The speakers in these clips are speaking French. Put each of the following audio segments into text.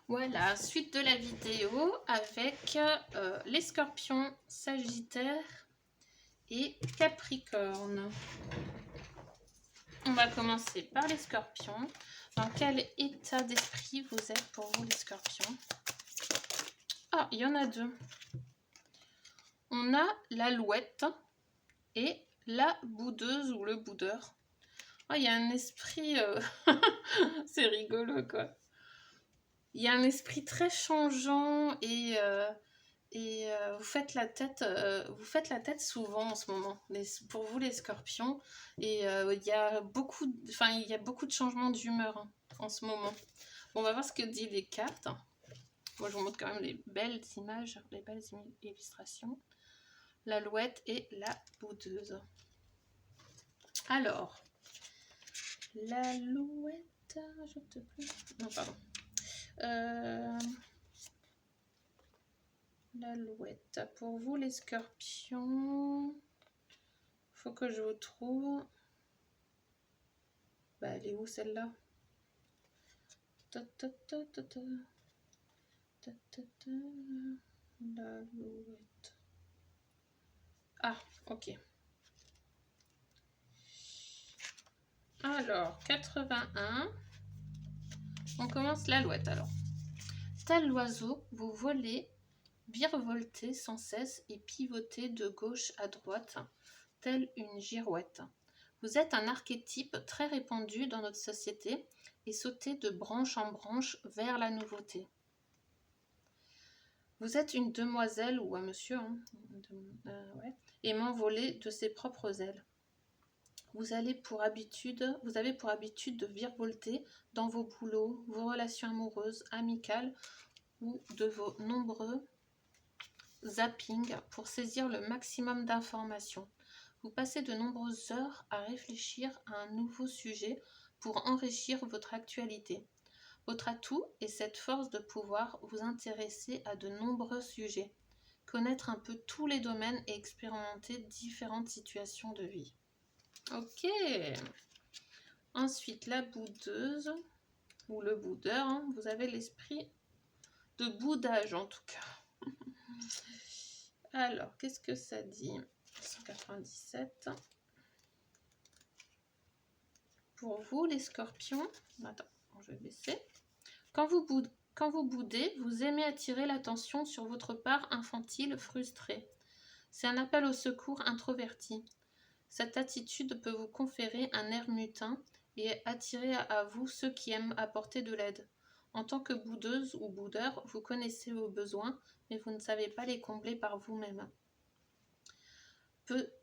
Voilà, suite de la vidéo avec les scorpions, Sagittaire et Capricorne. On va commencer par les scorpions. Dans quel état d'esprit vous êtes pour vous les scorpions? Ah, il y en a deux. On a l'alouette et la boudeuse ou le boudeur. Oh, il y a un esprit... c'est rigolo, quoi. Il y a un esprit très changeant et vous faites la tête souvent en ce moment, pour vous les scorpions. Et il y a beaucoup de changements d'humeur en ce moment. Bon, on va voir ce que disent les cartes. Moi, je vous montre quand même les belles images, les belles illustrations. L'alouette et la boudeuse. Alors, l'alouette, je te plains. Non, pardon. L'alouette. Pour vous, les scorpions, faut que je vous trouve. Bah, elle est où celle-là? L'alouette. Ah, ok. Alors, 81. On commence l'alouette alors. Tel l'oiseau, vous volez, virevoltez sans cesse et pivotez de gauche à droite, telle une girouette. Vous êtes un archétype très répandu dans notre société et sautez de branche en branche vers la nouveauté. Vous êtes une demoiselle ou un monsieur, aimant voler de ses propres ailes. Vous avez pour habitude de virevolter dans vos boulots, vos relations amoureuses, amicales ou de vos nombreux zappings pour saisir le maximum d'informations. Vous passez de nombreuses heures à réfléchir à un nouveau sujet pour enrichir votre actualité. Votre atout est cette force de pouvoir vous intéresser à de nombreux sujets, connaître un peu tous les domaines et expérimenter différentes situations de vie. Ok. Ensuite, la boudeuse ou le boudeur, hein, vous avez l'esprit de boudage en tout cas. Alors, qu'est-ce que ça dit? 197. Pour vous, les scorpions, attends, je vais baisser. Quand vous boudez, vous aimez attirer l'attention sur votre part infantile frustrée. C'est un appel au secours introverti. Cette attitude peut vous conférer un air mutin et attirer à vous ceux qui aiment apporter de l'aide. En tant que boudeuse ou boudeur, vous connaissez vos besoins, mais vous ne savez pas les combler par vous-même.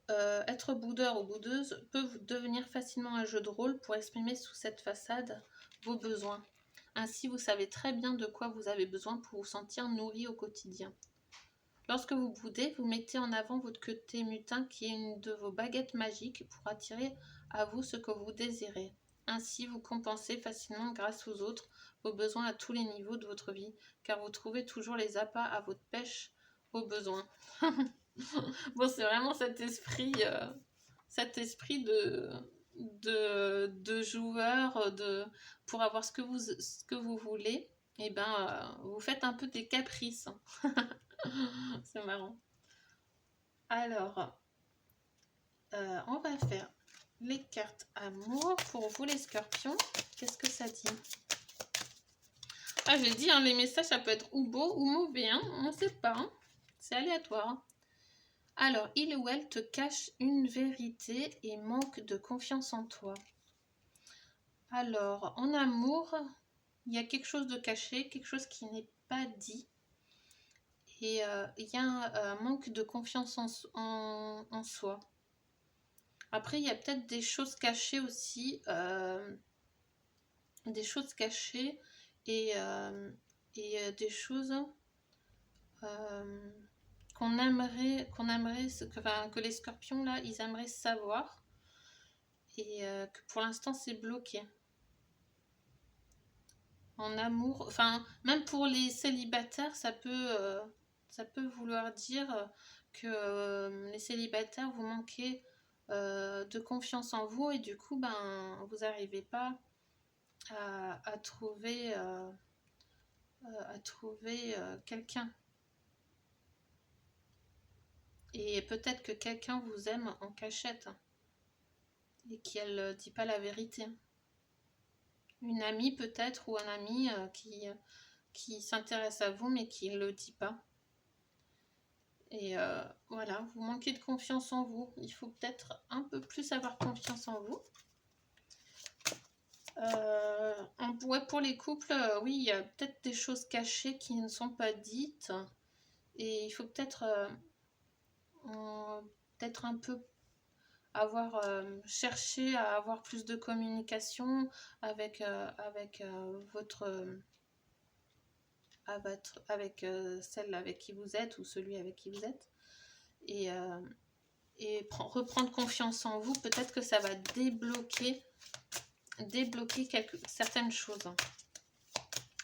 Être boudeur ou boudeuse peut devenir facilement un jeu de rôle pour exprimer sous cette façade vos besoins. Ainsi, vous savez très bien de quoi vous avez besoin pour vous sentir nourri au quotidien. Lorsque vous boudez, vous mettez en avant votre côté mutin qui est une de vos baguettes magiques pour attirer à vous ce que vous désirez. Ainsi, vous compensez facilement grâce aux autres vos besoins à tous les niveaux de votre vie, car vous trouvez toujours les appâts à votre pêche aux besoins. Bon, c'est vraiment cet esprit de joueur, pour avoir ce que vous voulez. Et ben, vous faites un peu des caprices. C'est marrant. Alors, on va faire les cartes amour pour vous les scorpions. Qu'est-ce que ça dit? Ah, j'ai dit, hein, les messages, ça peut être ou beau ou mauvais. Hein, on ne sait pas. Hein, c'est aléatoire. Alors, il ou elle te cache une vérité et manque de confiance en toi. Alors, en amour, il y a quelque chose de caché, quelque chose qui n'est pas dit. Et il y a un manque de confiance en soi. Après, il y a peut-être des choses cachées aussi. Des choses cachées et des choses que les scorpions, là, ils aimeraient savoir. Et que pour l'instant, c'est bloqué. En amour, enfin, même pour les célibataires, ça peut vouloir dire que les célibataires, vous manquez de confiance en vous et du coup, ben, vous n'arrivez pas à trouver trouver quelqu'un. Et peut-être que quelqu'un vous aime en cachette et qu'elle ne dit pas la vérité. Une amie peut-être, ou un ami qui s'intéresse à vous mais qui ne le dit pas. Et voilà, vous manquez de confiance en vous. Il faut peut-être un peu plus avoir confiance en vous. Ouais, pour les couples, oui, il y a peut-être des choses cachées qui ne sont pas dites. Et il faut peut-être un peu avoir cherché à avoir plus de communication avec celle avec qui vous êtes ou celui avec qui vous êtes, et reprendre confiance en vous. Peut-être que ça va débloquer certaines choses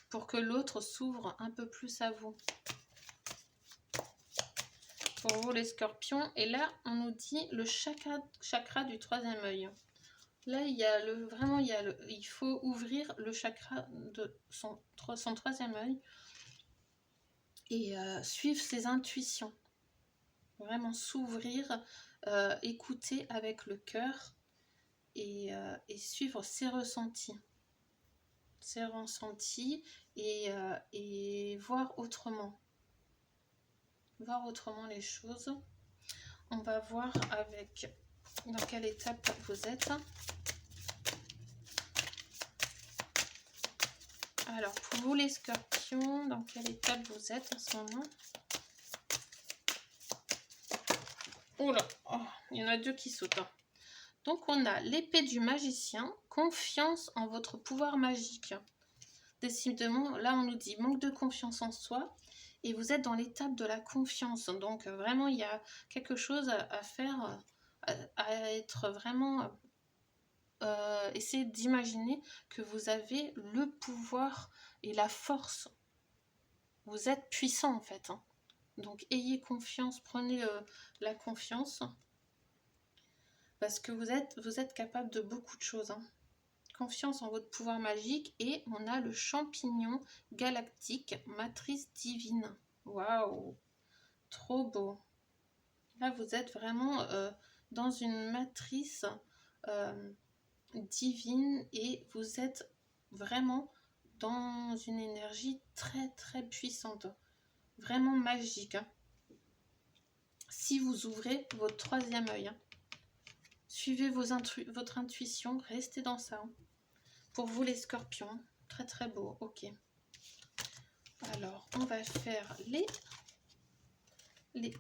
pour que l'autre s'ouvre un peu plus à vous. Pour vous les scorpions, et là on nous dit le chakra du troisième œil. Là il y a il faut ouvrir le chakra de son troisième œil et suivre ses intuitions, vraiment s'ouvrir, écouter avec le cœur et suivre ses ressentis et voir autrement les choses. On va voir dans quelle étape vous êtes. Alors pour vous les scorpions, dans quelle étape vous êtes en ce moment? Oh là, il y en a deux qui sautent. Donc on a l'épée du magicien, confiance en votre pouvoir magique. Décidément, là on nous dit manque de confiance en soi et vous êtes dans l'étape de la confiance. Donc vraiment il y a quelque chose à faire, à être vraiment... essayez d'imaginer que vous avez le pouvoir et la force. Vous êtes puissant en fait. Donc ayez confiance, prenez la confiance. Parce que vous êtes capable de beaucoup de choses. Confiance en votre pouvoir magique. Et on a le champignon galactique, matrice divine. Waouh, trop beau. Là, vous êtes vraiment dans une matrice divine et vous êtes vraiment dans une énergie très très puissante. Vraiment magique. Si vous ouvrez votre troisième œil. Suivez votre intuition, restez dans ça. Pour vous les scorpions, très très beau, ok. Alors, on va faire les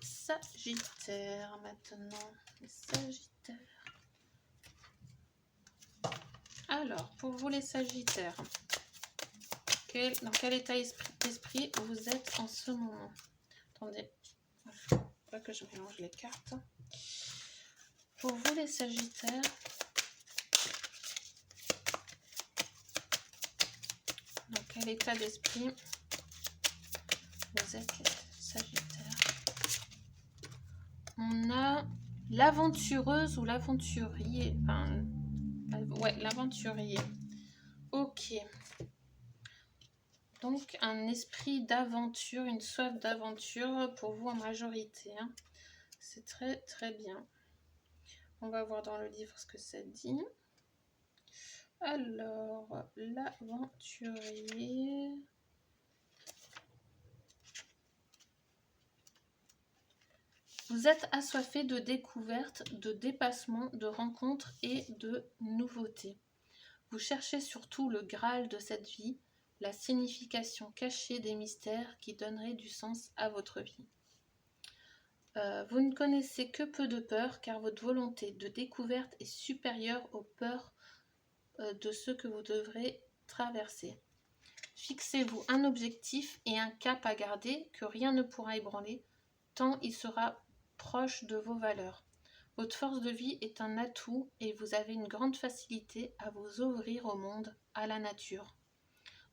sagittaires maintenant. Les sagittaires. Alors, pour vous les sagittaires, dans quel état d'esprit vous êtes en ce moment? Attendez, il faut pas que je mélange les cartes. Pour vous les sagittaires, dans quel état d'esprit vous êtes les sagittaires? On a l'aventureuse ou l'aventurier. Enfin, ouais, l'aventurier. Ok. Donc, un esprit d'aventure, une soif d'aventure pour vous en majorité. C'est très très bien. On va voir dans le livre ce que ça dit. Alors, l'aventurier. Vous êtes assoiffé de découvertes, de dépassements, de rencontres et de nouveautés. Vous cherchez surtout le Graal de cette vie, la signification cachée des mystères qui donneraient du sens à votre vie. Vous ne connaissez que peu de peurs car votre volonté de découverte est supérieure aux peurs de ceux que vous devrez traverser. Fixez-vous un objectif et un cap à garder que rien ne pourra ébranler tant il sera proche de vos valeurs. Votre force de vie est un atout et vous avez une grande facilité à vous ouvrir au monde, à la nature.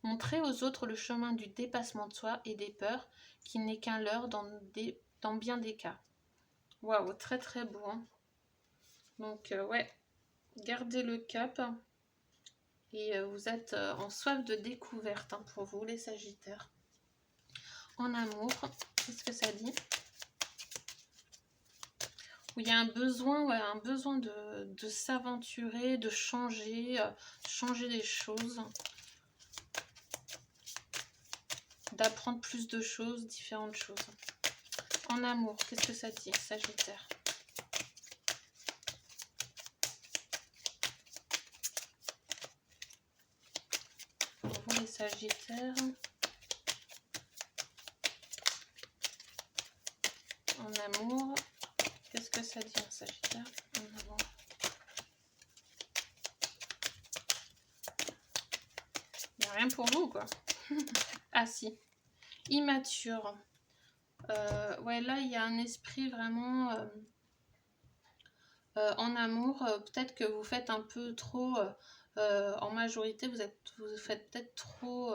Montrez aux autres le chemin du dépassement de soi et des peurs qui n'est qu'un leurre dans bien des cas. Waouh, très très beau. Donc ouais, gardez le cap et vous êtes en soif de découverte pour vous les sagittaires. en amour, qu'est-ce que ça dit? Où il y a un besoin, ouais, un besoin de s'aventurer, de changer, changer des choses, d'apprendre plus de choses, différentes choses. En amour, qu'est-ce que ça dit, Sagittaire? Pour vous les Sagittaires. En amour, qu'est-ce que ça dit, un Sagittaire? En amour. Il n'y a rien pour vous, quoi. Ah si, immature. Ouais, là, il y a un esprit vraiment en amour. Peut-être que vous faites un peu trop, en majorité, vous faites peut-être trop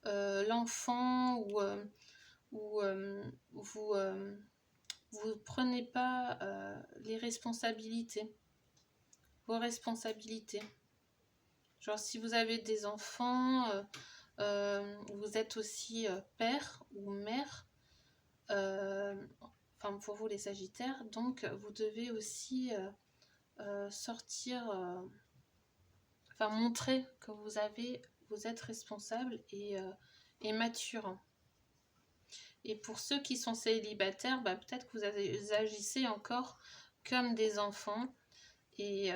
l'enfant ou vous prenez pas les responsabilités, vos responsabilités. Genre, si vous avez des enfants, vous êtes aussi père ou mère. Enfin pour vous les Sagittaires, donc vous devez aussi sortir, enfin montrer que vous êtes responsable et mature. Et pour ceux qui sont célibataires, bah, peut-être que vous agissez encore comme des enfants et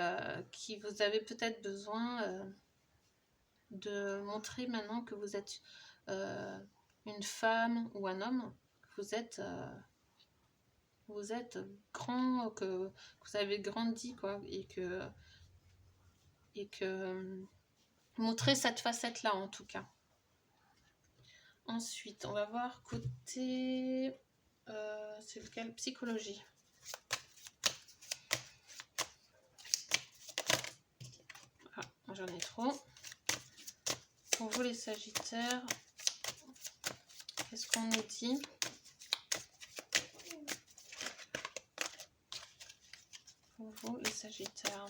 qui vous avez peut-être besoin de montrer maintenant que vous êtes une femme ou un homme, que vous êtes grand, que vous avez grandi, quoi, et que montrer cette facette-là, en tout cas. Ensuite, on va voir côté... c'est lequel? Psychologie. Ah, j'en ai trop. Pour vous, les Sagittaires, qu'est-ce qu'on nous dit? Pour vous, les Sagittaires.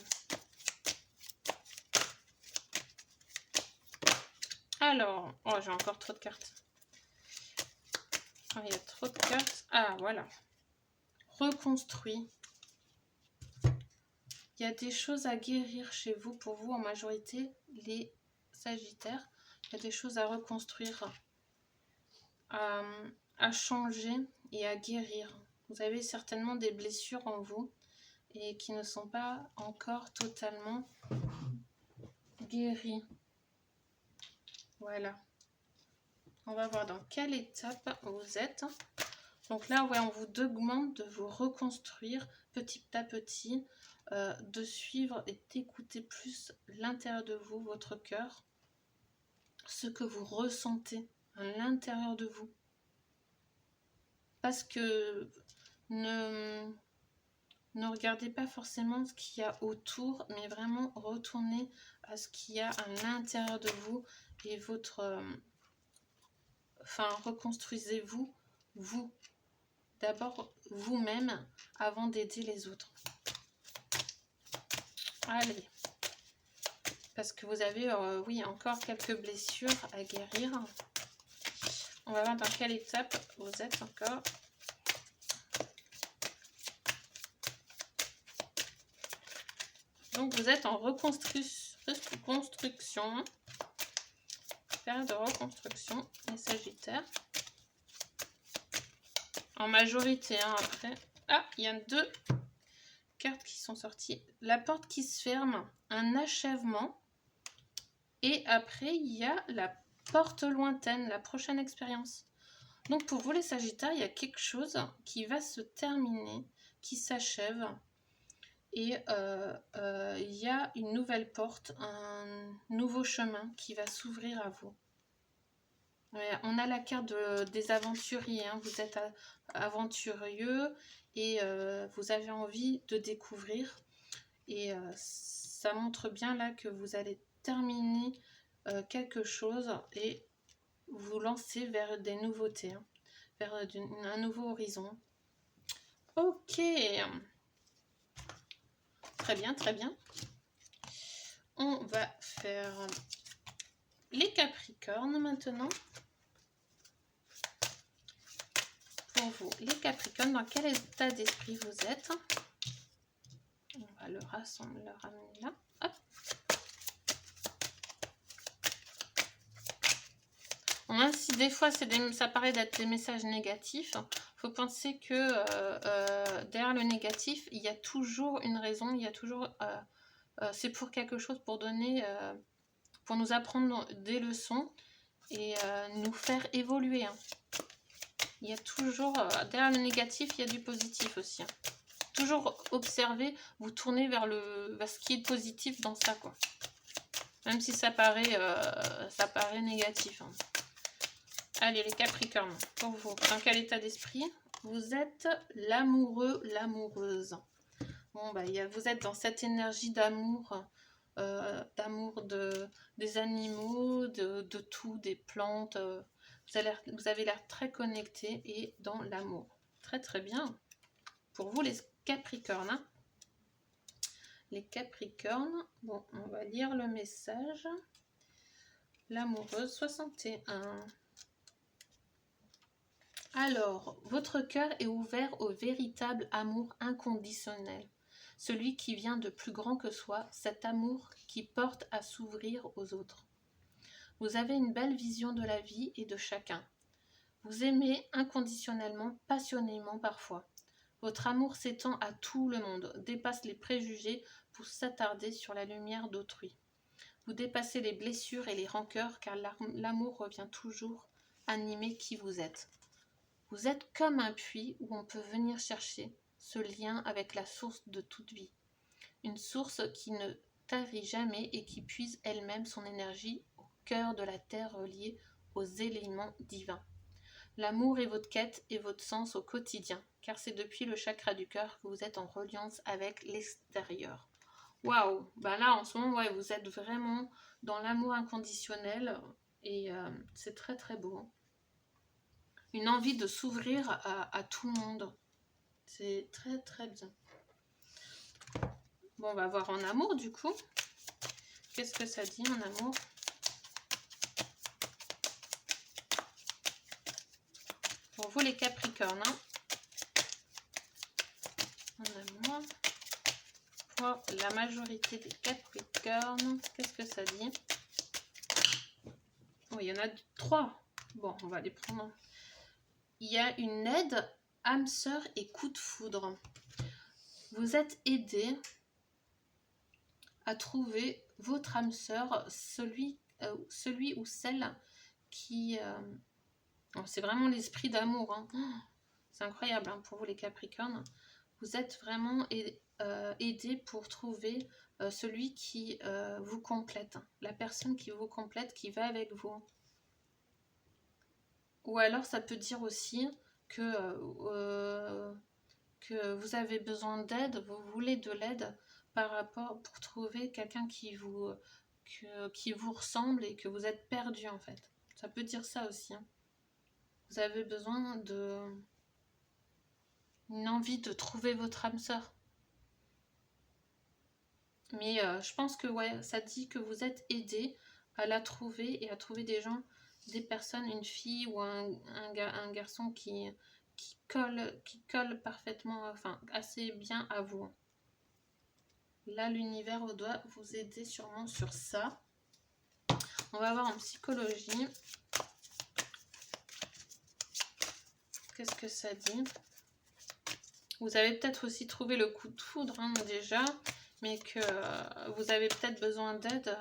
Alors, oh, j'ai encore trop de cartes. Oh, il y a trop de cartes. Ah, voilà. Reconstruit. Il y a des choses à guérir chez vous, pour vous, en majorité, les Sagittaires. Il y a des choses à reconstruire, à changer et à guérir. Vous avez certainement des blessures en vous et qui ne sont pas encore totalement guéries. Voilà. On va voir dans quelle étape vous êtes. Donc là, ouais, on vous demande de vous reconstruire petit à petit, de suivre et d'écouter plus l'intérieur de vous, votre cœur, ce que vous ressentez à l'intérieur de vous. Parce que ne regardez pas forcément ce qu'il y a autour, mais vraiment retournez à ce qu'il y a à l'intérieur de vous et votre... enfin, reconstruisez-vous, vous. D'abord vous-même avant d'aider les autres. Allez. Parce que vous avez, oui, encore quelques blessures à guérir. On va voir dans quelle étape vous êtes encore. Donc vous êtes en reconstruction. Période de reconstruction, les Sagittaires. En majorité, hein, après. Ah, il y a 2 cartes qui sont sorties. La porte qui se ferme, un achèvement. Et après, il y a la porte lointaine, la prochaine expérience. Donc pour vous les Sagittaires, il y a quelque chose qui va se terminer, qui s'achève. Et il y a une nouvelle porte, un nouveau chemin qui va s'ouvrir à vous. On a la carte des aventuriers, hein. Vous êtes aventureux et vous avez envie de découvrir. Et ça montre bien là que vous allez terminer quelque chose et vous lancer vers des nouveautés, hein, vers un nouveau horizon. Ok. Très bien, très bien. On va faire les Capricornes maintenant. pour vous, les Capricornes, dans quel état d'esprit vous êtes? On va le rassembler, le ramener là. Hop. Même si des fois ça paraît d'être des messages négatifs, il faut penser que derrière le négatif, il y a toujours une raison, il y a toujours... c'est pour quelque chose, pour donner... pour nous apprendre des leçons et nous faire évoluer. Hein. Il y a toujours... derrière le négatif, il y a du positif aussi. Hein. Toujours observer, vous tournez vers ce qui est positif dans ça, quoi. Même si ça paraît négatif. Hein. Allez, les Capricornes, pour vous, dans quel état d'esprit? Vous êtes l'amoureux, l'amoureuse. Bon, bah, vous êtes dans cette énergie d'amour, des animaux, de tout, des plantes. Vous avez l'air très connecté et dans l'amour. Très, très bien. Pour vous, les Capricornes. Hein. Les Capricornes, bon, on va lire le message. L'amoureuse, 61. Alors, votre cœur est ouvert au véritable amour inconditionnel, celui qui vient de plus grand que soi, cet amour qui porte à s'ouvrir aux autres. Vous avez une belle vision de la vie et de chacun. Vous aimez inconditionnellement, passionnément parfois. Votre amour s'étend à tout le monde, dépasse les préjugés pour s'attarder sur la lumière d'autrui. Vous dépassez les blessures et les rancœurs car l'amour revient toujours animer qui vous êtes. Vous êtes comme un puits où on peut venir chercher ce lien avec la source de toute vie. Une source qui ne tarit jamais et qui puise elle-même son énergie au cœur de la terre reliée aux éléments divins. L'amour est votre quête et votre sens au quotidien, car c'est depuis le chakra du cœur que vous êtes en reliance avec l'extérieur. Waouh! Bah là, en ce moment, ouais, vous êtes vraiment dans l'amour inconditionnel et c'est très très beau. Une envie de s'ouvrir à tout le monde. C'est très très bien. Bon, on va voir en amour du coup. Qu'est-ce que ça dit en amour? Pour vous les Capricornes. Hein. En amour. Pour la majorité des Capricornes. Qu'est-ce que ça dit? Oh, il y en a 3. Bon, on va les prendre. Il y a une aide, âme sœur et coup de foudre. Vous êtes aidé à trouver votre âme sœur, celui ou celle qui... c'est vraiment l'esprit d'amour. Hein. C'est incroyable hein, pour vous les Capricornes. Vous êtes vraiment aidé pour trouver celui qui vous complète. La personne qui vous complète, qui va avec vous. Ou alors ça peut dire aussi que vous avez besoin d'aide, vous voulez de l'aide par rapport pour trouver quelqu'un qui vous ressemble et que vous êtes perdu en fait. Ça peut dire ça aussi. Hein. Vous avez besoin une envie de trouver votre âme sœur. Mais je pense que ouais, ça dit que vous êtes aidé à la trouver et à trouver des gens, des personnes, une fille ou un garçon qui colle parfaitement, enfin assez bien à vous. Là, l'univers doit vous aider sûrement sur ça. On va voir en psychologie. Qu'est-ce que ça dit? Vous avez peut-être aussi trouvé le coup de foudre hein, déjà, mais que vous avez peut-être besoin d'aide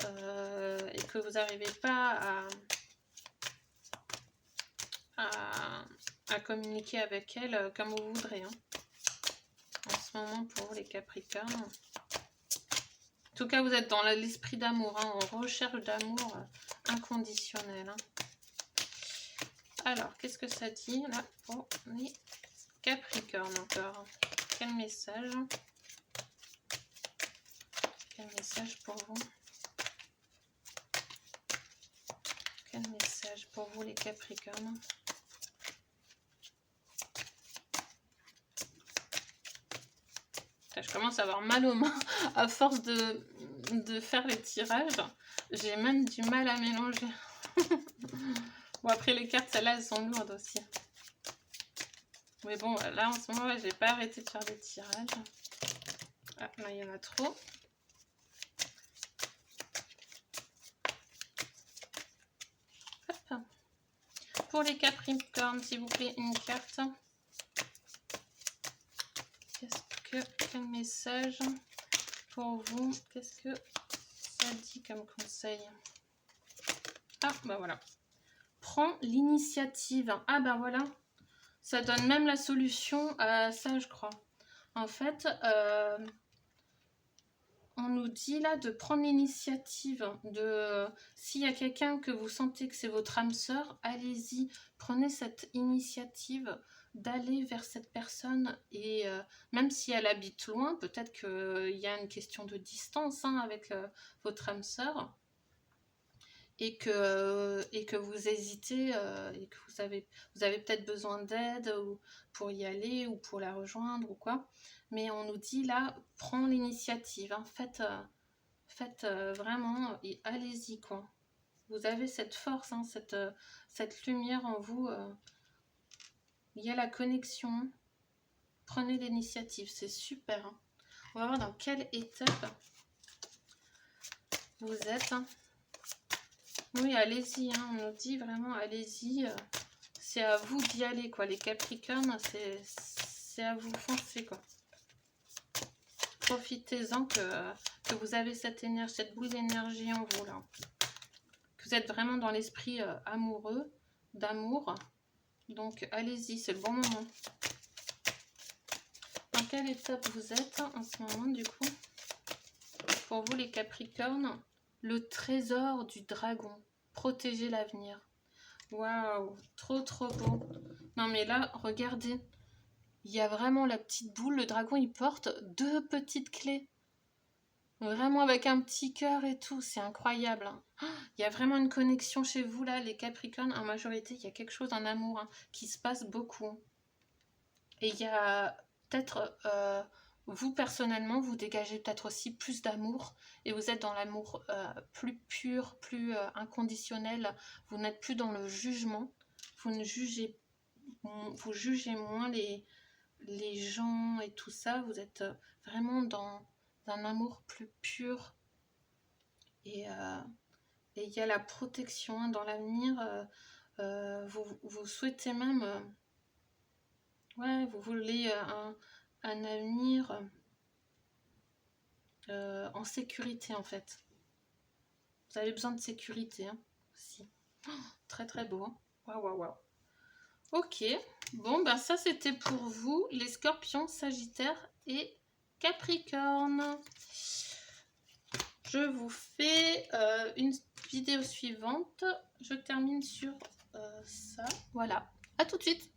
et que vous n'arrivez pas à communiquer avec elle comme vous voudrez. Hein. En ce moment pour les Capricornes. En tout cas, vous êtes dans l'esprit d'amour, hein, en recherche d'amour inconditionnel. Hein. Alors, qu'est-ce que ça dit là pour les Capricornes encore? Quel message? Quel message pour vous? Quel message pour vous les Capricornes? Je commence à avoir mal aux mains à force de faire les tirages. J'ai même du mal à mélanger. Bon, après les cartes, celles-là, elles sont lourdes aussi. Mais bon, là, en ce moment, j'ai pas arrêté de faire des tirages. Ah, là, il y en a trop. Hop. Pour les Capricornes, s'il vous plaît, une carte. Quel message pour vous? Qu'est-ce que ça dit comme conseil? Ah, bah voilà. Prends l'initiative. Ah, bah voilà. Ça donne même la solution à ça, je crois. En fait, on nous dit là de prendre l'initiative. S'il y a quelqu'un que vous sentez que c'est votre âme sœur, allez-y. Prenez cette initiative d'aller vers cette personne. Et même si elle habite loin, peut-être qu'il y a une question de distance hein, avec votre âme sœur. Et que vous hésitez et que vous avez peut-être besoin d'aide pour y aller ou pour la rejoindre ou quoi. Mais on nous dit là, prends l'initiative. Hein. Faites vraiment et allez-y quoi. Vous avez cette force, hein, cette lumière en vous. Il y a la connexion. Prenez l'initiative, c'est super. Hein. On va voir dans quelle étape vous êtes. Hein. Oui, allez-y, hein, on nous dit vraiment, allez-y, c'est à vous d'y aller, quoi. Les Capricornes, c'est à vous, foncer, quoi. Profitez-en que vous avez cette énergie, cette boule d'énergie en vous, là. Que vous êtes vraiment dans l'esprit amoureux, d'amour. Donc, allez-y, c'est le bon moment. Dans quelle étape vous êtes en ce moment, du coup? Pour vous, les Capricornes, le trésor du dragon. Protéger l'avenir. Waouh, trop trop beau. Non mais là, regardez. Il y a vraiment la petite boule. Le dragon, il porte 2 petites clés. Vraiment avec un petit cœur et tout. C'est incroyable. Hein. Il y a vraiment une connexion chez vous là, les Capricornes. En majorité, il y a quelque chose en amour hein, qui se passe beaucoup. Et il y a peut-être... vous personnellement, vous dégagez peut-être aussi plus d'amour et vous êtes dans l'amour plus pur, plus inconditionnel. Vous n'êtes plus dans le jugement. Vous jugez moins les gens et tout ça. Vous êtes vraiment dans un amour plus pur. Et il y a la protection hein, dans l'avenir. Vous souhaitez même... ouais, vous voulez un avenir en sécurité en fait. Vous avez besoin de sécurité hein, aussi. Oh, très très beau. Hein. Waouh, waouh, waouh. Ok, bon ben ça c'était pour vous les Scorpions, Sagittaires et Capricorne. Je vous fais une vidéo suivante. Je termine sur ça. Voilà, à tout de suite.